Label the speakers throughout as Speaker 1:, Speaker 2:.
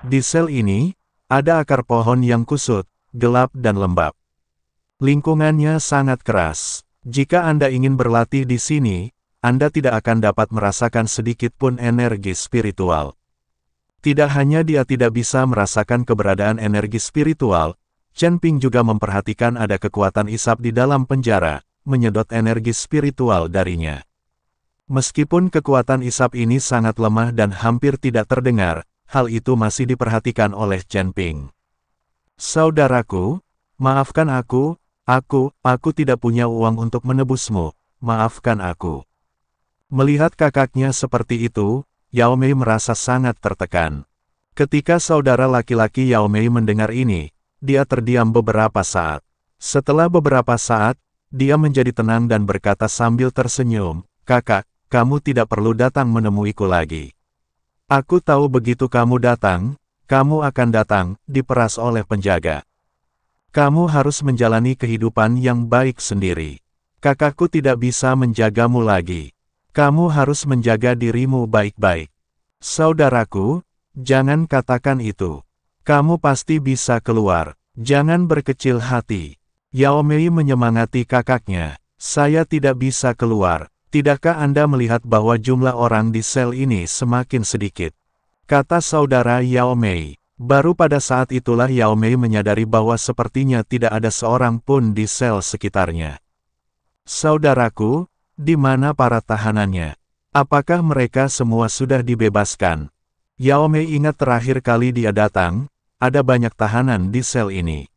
Speaker 1: Di sel ini, ada akar pohon yang kusut, gelap dan lembab. Lingkungannya sangat keras. Jika Anda ingin berlatih di sini, Anda tidak akan dapat merasakan sedikit pun energi spiritual. Tidak hanya dia tidak bisa merasakan keberadaan energi spiritual, Chen Ping juga memperhatikan ada kekuatan isap di dalam penjara, menyedot energi spiritual darinya. Meskipun kekuatan isap ini sangat lemah dan hampir tidak terdengar, hal itu masih diperhatikan oleh Chen Ping. Saudaraku, maafkan aku tidak punya uang untuk menebusmu, maafkan aku. Melihat kakaknya seperti itu, Yao Mei merasa sangat tertekan. Ketika saudara laki-laki Yao Mei mendengar ini, dia terdiam beberapa saat. Setelah beberapa saat, dia menjadi tenang dan berkata sambil tersenyum, "Kakak, kamu tidak perlu datang menemuiku lagi. Aku tahu begitu kamu datang, kamu akan datang, diperas oleh penjaga. Kamu harus menjalani kehidupan yang baik sendiri. Kakakku tidak bisa menjagamu lagi. Kamu harus menjaga dirimu baik-baik. Saudaraku, jangan katakan itu. Kamu pasti bisa keluar. Jangan berkecil hati." Yao Mei menyemangati kakaknya. "Saya tidak bisa keluar. Tidakkah Anda melihat bahwa jumlah orang di sel ini semakin sedikit?" kata saudara Yao Mei. Baru pada saat itulah Yao Mei menyadari bahwa sepertinya tidak ada seorang pun di sel sekitarnya. "Saudaraku, di mana para tahanannya? Apakah mereka semua sudah dibebaskan?" Yao Mei ingat terakhir kali dia datang, ada banyak tahanan di sel ini.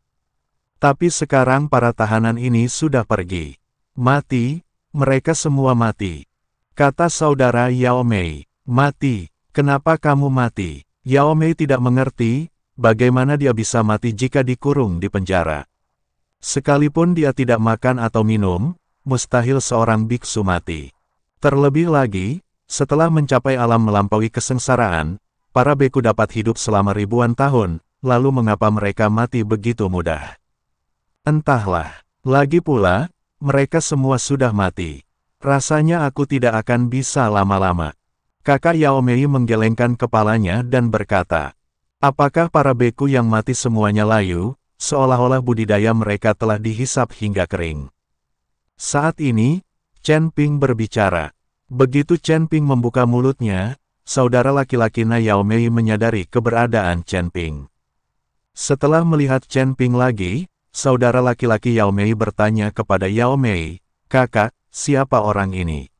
Speaker 1: Tapi sekarang para tahanan ini sudah pergi. "Mati, mereka semua mati," kata saudara Yao Mei. "Mati, kenapa kamu mati?" Yao Mei tidak mengerti, bagaimana dia bisa mati jika dikurung di penjara. Sekalipun dia tidak makan atau minum, mustahil seorang biksu mati. Terlebih lagi, setelah mencapai alam melampaui kesengsaraan, para beku dapat hidup selama ribuan tahun, lalu mengapa mereka mati begitu mudah? Entahlah. Lagi pula, mereka semua sudah mati. Rasanya aku tidak akan bisa lama-lama. Kakak Yao Mei menggelengkan kepalanya dan berkata, "Apakah para beku yang mati semuanya layu, seolah-olah budidaya mereka telah dihisap hingga kering?" Saat ini, Chen Ping berbicara. Begitu Chen Ping membuka mulutnya, saudara laki-laki Yao Mei menyadari keberadaan Chen Ping. Setelah melihat Chen Ping lagi, saudara laki-laki Yao Mei bertanya kepada Yao Mei, "Kakak, siapa orang ini?"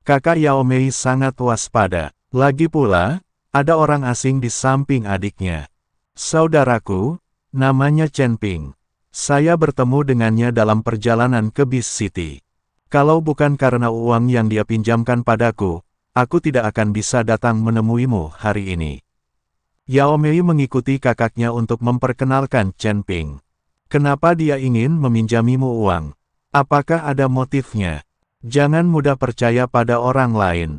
Speaker 1: Kakak Yao Mei sangat waspada. Lagi pula, ada orang asing di samping adiknya. "Saudaraku, namanya Chen Ping. Saya bertemu dengannya dalam perjalanan ke Beast City. Kalau bukan karena uang yang dia pinjamkan padaku, aku tidak akan bisa datang menemuimu hari ini." Yao Mei mengikuti kakaknya untuk memperkenalkan Chen Ping. "Kenapa dia ingin meminjamimu uang? Apakah ada motifnya? Jangan mudah percaya pada orang lain.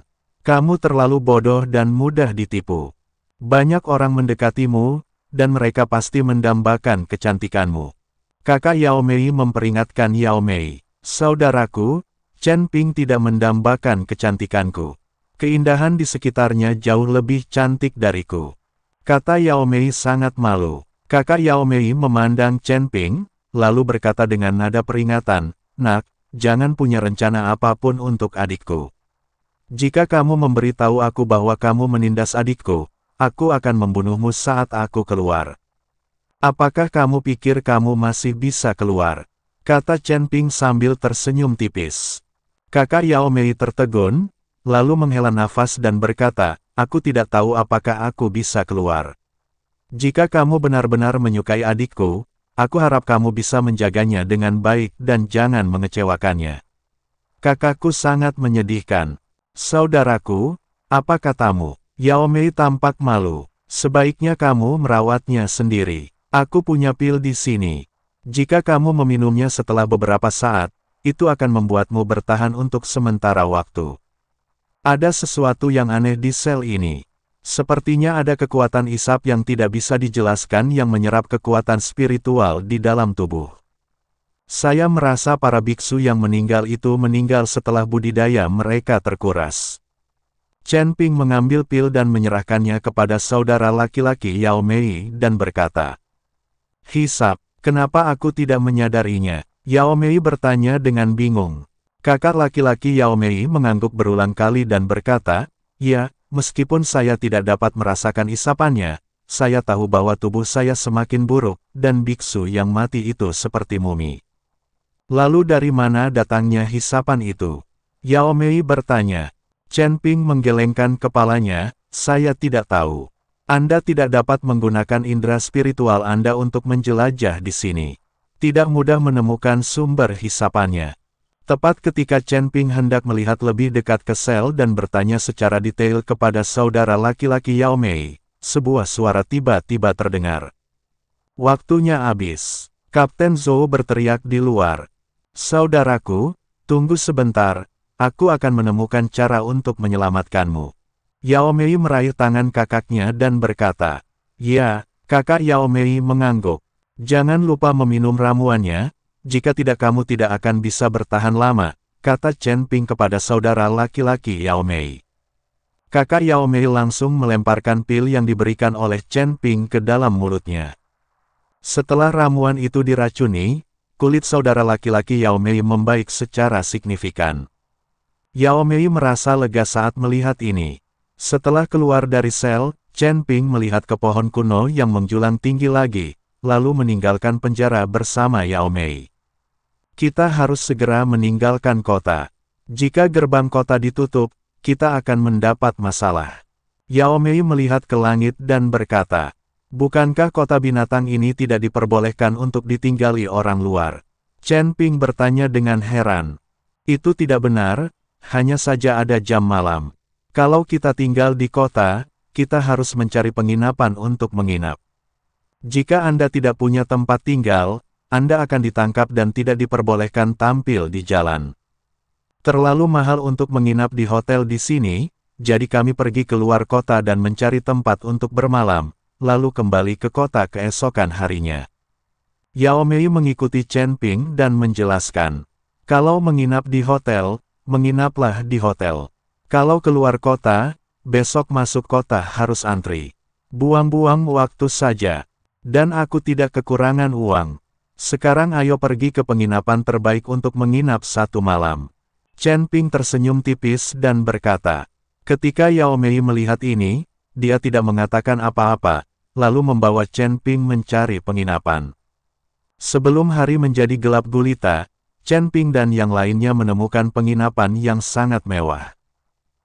Speaker 1: Kamu terlalu bodoh dan mudah ditipu. Banyak orang mendekatimu, dan mereka pasti mendambakan kecantikanmu." Kakak Yao Mei memperingatkan Yao Mei, "Saudaraku, Chen Ping tidak mendambakan kecantikanku. Keindahan di sekitarnya jauh lebih cantik dariku," kata Yao Mei sangat malu. Kakak Yao Mei memandang Chen Ping, lalu berkata dengan nada peringatan, "Nak, jangan punya rencana apapun untuk adikku. Jika kamu memberitahu aku bahwa kamu menindas adikku, aku akan membunuhmu saat aku keluar." "Apakah kamu pikir kamu masih bisa keluar?" kata Chen Ping sambil tersenyum tipis. Kakak Yao Mei tertegun, lalu menghela nafas dan berkata, "Aku tidak tahu apakah aku bisa keluar. Jika kamu benar-benar menyukai adikku, aku harap kamu bisa menjaganya dengan baik dan jangan mengecewakannya. Kakakku sangat menyedihkan. Saudaraku, apa katamu?" Yao Mei tampak malu. "Sebaiknya kamu merawatnya sendiri. Aku punya pil di sini. Jika kamu meminumnya setelah beberapa saat, itu akan membuatmu bertahan untuk sementara waktu. Ada sesuatu yang aneh di sel ini. Sepertinya ada kekuatan isap yang tidak bisa dijelaskan yang menyerap kekuatan spiritual di dalam tubuh. Saya merasa para biksu yang meninggal itu meninggal setelah budidaya mereka terkuras." Chen Ping mengambil pil dan menyerahkannya kepada saudara laki-laki Yao Mei dan berkata, "Hisap, kenapa aku tidak menyadarinya?" Yao Mei bertanya dengan bingung. Kakak laki-laki Yao Mei mengangguk berulang kali dan berkata, "Ya, meskipun saya tidak dapat merasakan isapannya, saya tahu bahwa tubuh saya semakin buruk, dan biksu yang mati itu seperti mumi." "Lalu dari mana datangnya hisapan itu?" Yao Mei bertanya. Chen Ping menggelengkan kepalanya, "Saya tidak tahu. Anda tidak dapat menggunakan indera spiritual Anda untuk menjelajah di sini. Tidak mudah menemukan sumber hisapannya." Tepat ketika Chen Ping hendak melihat lebih dekat ke sel dan bertanya secara detail kepada saudara laki-laki Yao Mei, sebuah suara tiba-tiba terdengar. "Waktunya habis." Kapten Zhou berteriak di luar. "Saudaraku, tunggu sebentar. Aku akan menemukan cara untuk menyelamatkanmu." Yao Mei meraih tangan kakaknya dan berkata, "Ya." Kakak Yao Mei mengangguk. "Jangan lupa meminum ramuannya, jika tidak kamu tidak akan bisa bertahan lama," kata Chen Ping kepada saudara laki-laki Yao Mei. Kakak Yao Mei langsung melemparkan pil yang diberikan oleh Chen Ping ke dalam mulutnya. Setelah ramuan itu diracuni, kulit saudara laki-laki Yao Mei membaik secara signifikan. Yao Mei merasa lega saat melihat ini. Setelah keluar dari sel, Chen Ping melihat ke pohon kuno yang menjulang tinggi lagi, lalu meninggalkan penjara bersama Yao Mei. "Kita harus segera meninggalkan kota. Jika gerbang kota ditutup, kita akan mendapat masalah." Yao Mei melihat ke langit dan berkata, "Bukankah kota binatang ini tidak diperbolehkan untuk ditinggali orang luar?" Chen Ping bertanya dengan heran. "Itu tidak benar. Hanya saja ada jam malam. Kalau kita tinggal di kota, kita harus mencari penginapan untuk menginap. Jika Anda tidak punya tempat tinggal, Anda akan ditangkap dan tidak diperbolehkan tampil di jalan. Terlalu mahal untuk menginap di hotel di sini, jadi kami pergi keluar kota dan mencari tempat untuk bermalam, lalu kembali ke kota keesokan harinya." Yao Mei mengikuti Chen Ping dan menjelaskan, "Kalau menginap di hotel, menginaplah di hotel. Kalau keluar kota, besok masuk kota harus antri. Buang-buang waktu saja. Dan aku tidak kekurangan uang. Sekarang ayo pergi ke penginapan terbaik untuk menginap 1 malam." Chen Ping tersenyum tipis dan berkata. Ketika Yao Mei melihat ini, dia tidak mengatakan apa-apa, lalu membawa Chen Ping mencari penginapan. Sebelum hari menjadi gelap gulita, Chen Ping dan yang lainnya menemukan penginapan yang sangat mewah.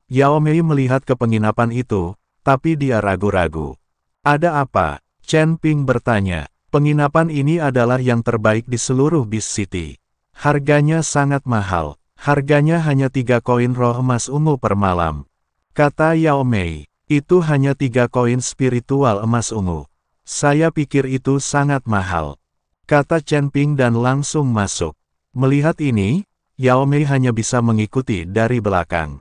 Speaker 1: Yao Mei melihat ke penginapan itu, tapi dia ragu-ragu. "Ada apa?" Chen Ping bertanya. "Penginapan ini adalah yang terbaik di seluruh Beast City. Harganya sangat mahal. Harganya hanya 3 koin roh emas ungu per malam," kata Yao Mei. "Itu hanya 3 koin spiritual emas ungu. Saya pikir itu sangat mahal," kata Chen Ping dan langsung masuk. Melihat ini, Yao Mei hanya bisa mengikuti dari belakang.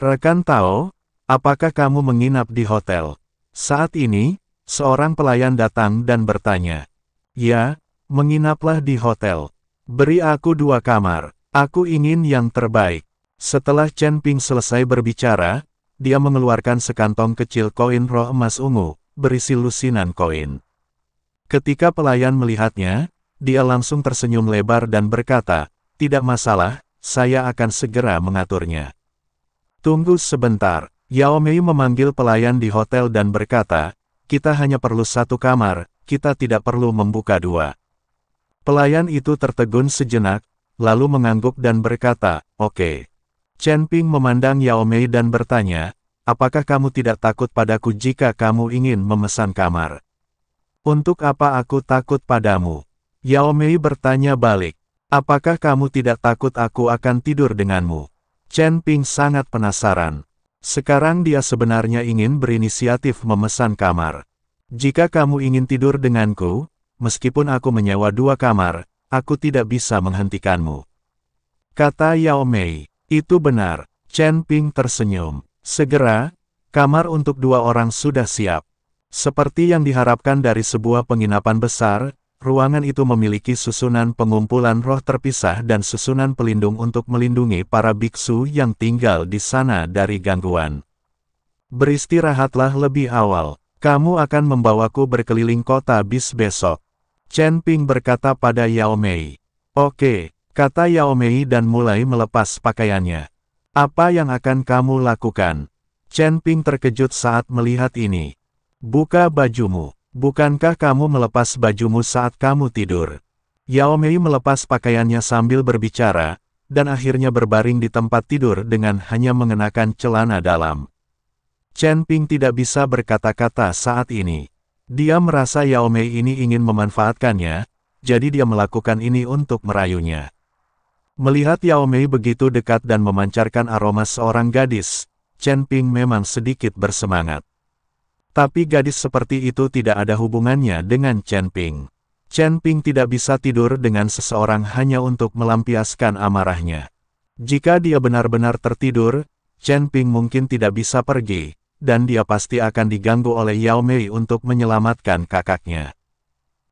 Speaker 1: "Rekan Tao, apakah kamu menginap di hotel?" Saat ini, seorang pelayan datang dan bertanya. "Ya, menginaplah di hotel. Beri aku 2 kamar. Aku ingin yang terbaik." Setelah Chen Ping selesai berbicara, dia mengeluarkan sekantong kecil koin roh emas ungu, berisi lusinan koin. Ketika pelayan melihatnya, dia langsung tersenyum lebar dan berkata, "Tidak masalah, saya akan segera mengaturnya." "Tunggu sebentar." Yao Mei memanggil pelayan di hotel dan berkata, "Kita hanya perlu 1 kamar, kita tidak perlu membuka 2. Pelayan itu tertegun sejenak, lalu mengangguk dan berkata, "Oke." Chen Ping memandang Yao Mei dan bertanya, "Apakah kamu tidak takut padaku jika kamu ingin memesan kamar?" "Untuk apa aku takut padamu?" Yao Mei bertanya balik, "Apakah kamu tidak takut aku akan tidur denganmu?" Chen Ping sangat penasaran. Sekarang dia sebenarnya ingin berinisiatif memesan kamar. "Jika kamu ingin tidur denganku, meskipun aku menyewa 2 kamar, aku tidak bisa menghentikanmu," kata Yao Mei. "Itu benar." Chen Ping tersenyum. Segera, kamar untuk 2 orang sudah siap. Seperti yang diharapkan dari sebuah penginapan besar, ruangan itu memiliki susunan pengumpulan roh terpisah dan susunan pelindung untuk melindungi para biksu yang tinggal di sana dari gangguan. Beristirahatlah lebih awal. Kamu akan membawaku berkeliling kota bis besok. Chen Ping berkata pada Yao Mei. Oke, kata Yao Mei dan mulai melepas pakaiannya. Apa yang akan kamu lakukan? Chen Ping terkejut saat melihat ini. Buka bajumu. Bukankah kamu melepas bajumu saat kamu tidur? Yao Mei melepas pakaiannya sambil berbicara, dan akhirnya berbaring di tempat tidur dengan hanya mengenakan celana dalam. Chen Ping tidak bisa berkata-kata saat ini. Dia merasa Yao Mei ini ingin memanfaatkannya, jadi dia melakukan ini untuk merayunya. Melihat Yao Mei begitu dekat dan memancarkan aroma seorang gadis, Chen Ping memang sedikit bersemangat. Tapi gadis seperti itu tidak ada hubungannya dengan Chen Ping. Chen Ping tidak bisa tidur dengan seseorang hanya untuk melampiaskan amarahnya. Jika dia benar-benar tertidur, Chen Ping mungkin tidak bisa pergi, dan dia pasti akan diganggu oleh Yao Mei untuk menyelamatkan kakaknya.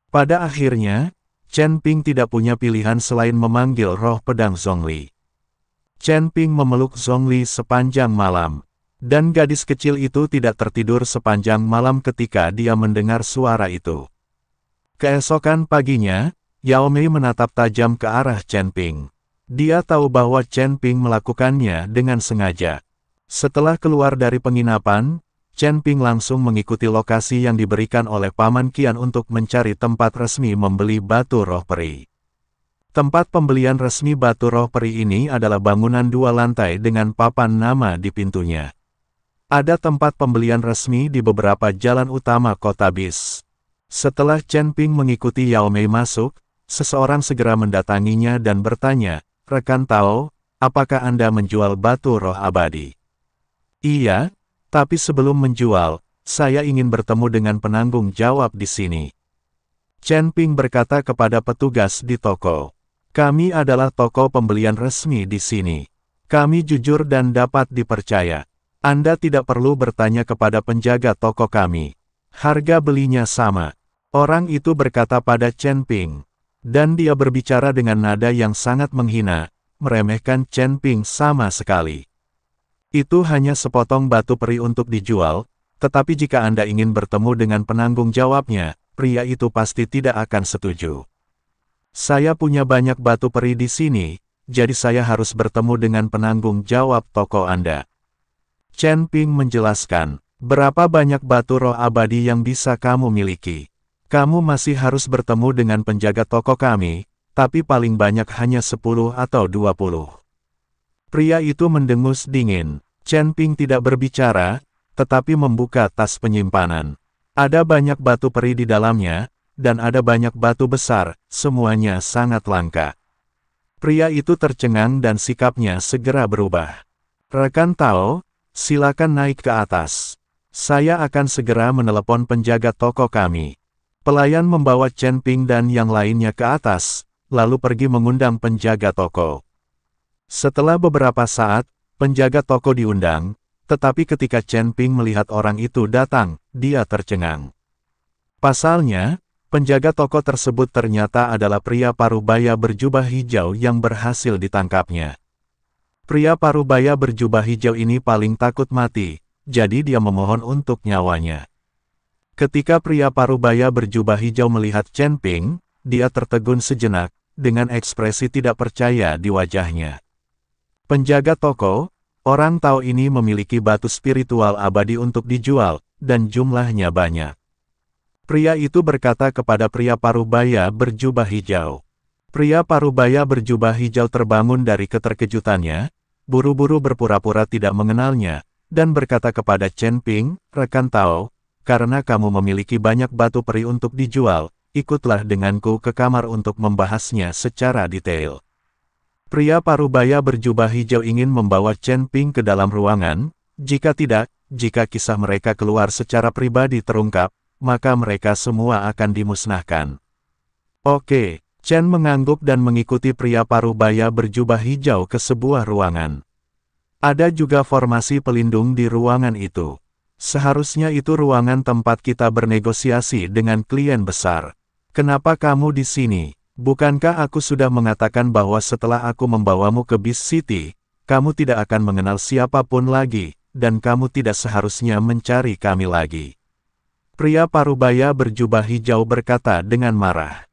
Speaker 1: Pada akhirnya, Chen Ping tidak punya pilihan selain memanggil roh pedang Zhongli. Chen Ping memeluk Zhongli sepanjang malam, dan gadis kecil itu tidak tertidur sepanjang malam ketika dia mendengar suara itu. Keesokan paginya, Yao Mei menatap tajam ke arah Chen Ping. Dia tahu bahwa Chen Ping melakukannya dengan sengaja. Setelah keluar dari penginapan, Chen Ping langsung mengikuti lokasi yang diberikan oleh Paman Qian untuk mencari tempat resmi membeli batu roh peri. Tempat pembelian resmi batu roh peri ini adalah bangunan 2 lantai dengan papan nama di pintunya. Ada tempat pembelian resmi di beberapa jalan utama kota bis. Setelah Chen Ping mengikuti Yao Mei masuk, seseorang segera mendatanginya dan bertanya, "Rekan Tao, apakah Anda menjual batu roh abadi?" "Iya, tapi sebelum menjual, saya ingin bertemu dengan penanggung jawab di sini." Chen Ping berkata kepada petugas di toko. "Kami adalah toko pembelian resmi di sini. Kami jujur dan dapat dipercaya. Anda tidak perlu bertanya kepada penjaga toko kami. Harga belinya sama." Orang itu berkata pada Chen Ping. Dan dia berbicara dengan nada yang sangat menghina, meremehkan Chen Ping sama sekali. "Itu hanya sepotong batu peri untuk dijual, tetapi jika Anda ingin bertemu dengan penanggung jawabnya, pria itu pasti tidak akan setuju. Saya punya banyak batu peri di sini, jadi saya harus bertemu dengan penanggung jawab toko Anda." Chen Ping menjelaskan, "Berapa banyak batu roh abadi yang bisa kamu miliki? Kamu masih harus bertemu dengan penjaga toko kami, tapi paling banyak hanya 10 atau 20. Pria itu mendengus dingin. Chen Ping tidak berbicara, tetapi membuka tas penyimpanan. Ada banyak batu peri di dalamnya, dan ada banyak batu besar, semuanya sangat langka. Pria itu tercengang dan sikapnya segera berubah. "Rekan Tao, silakan naik ke atas. Saya akan segera menelepon penjaga toko kami." Pelayan membawa Chen Ping dan yang lainnya ke atas, lalu pergi mengundang penjaga toko. Setelah beberapa saat, penjaga toko diundang, tetapi ketika Chen Ping melihat orang itu datang, dia tercengang. Pasalnya, penjaga toko tersebut ternyata adalah pria parubaya berjubah hijau yang berhasil ditangkapnya. Pria parubaya berjubah hijau ini paling takut mati, jadi dia memohon untuk nyawanya. Ketika pria parubaya berjubah hijau melihat Chen Ping, dia tertegun sejenak, dengan ekspresi tidak percaya di wajahnya. Penjaga toko, orang tahu ini memiliki batu spiritual abadi untuk dijual, dan jumlahnya banyak. Pria itu berkata kepada pria parubaya berjubah hijau. Pria parubaya berjubah hijau terbangun dari keterkejutannya, buru-buru berpura-pura tidak mengenalnya, dan berkata kepada Chen Ping, "Rekan Tao, karena kamu memiliki banyak batu peri untuk dijual, ikutlah denganku ke kamar untuk membahasnya secara detail." Pria parubaya berjubah hijau ingin membawa Chen Ping ke dalam ruangan, jika kisah mereka keluar secara pribadi terungkap, maka mereka semua akan dimusnahkan. "Oke." Chen mengangguk dan mengikuti pria parubaya berjubah hijau ke sebuah ruangan. Ada juga formasi pelindung di ruangan itu. "Seharusnya itu ruangan tempat kita bernegosiasi dengan klien besar. Kenapa kamu di sini? Bukankah aku sudah mengatakan bahwa setelah aku membawamu ke Beast City, kamu tidak akan mengenal siapapun lagi, dan kamu tidak seharusnya mencari kami lagi. Pria parubaya berjubah hijau berkata dengan marah.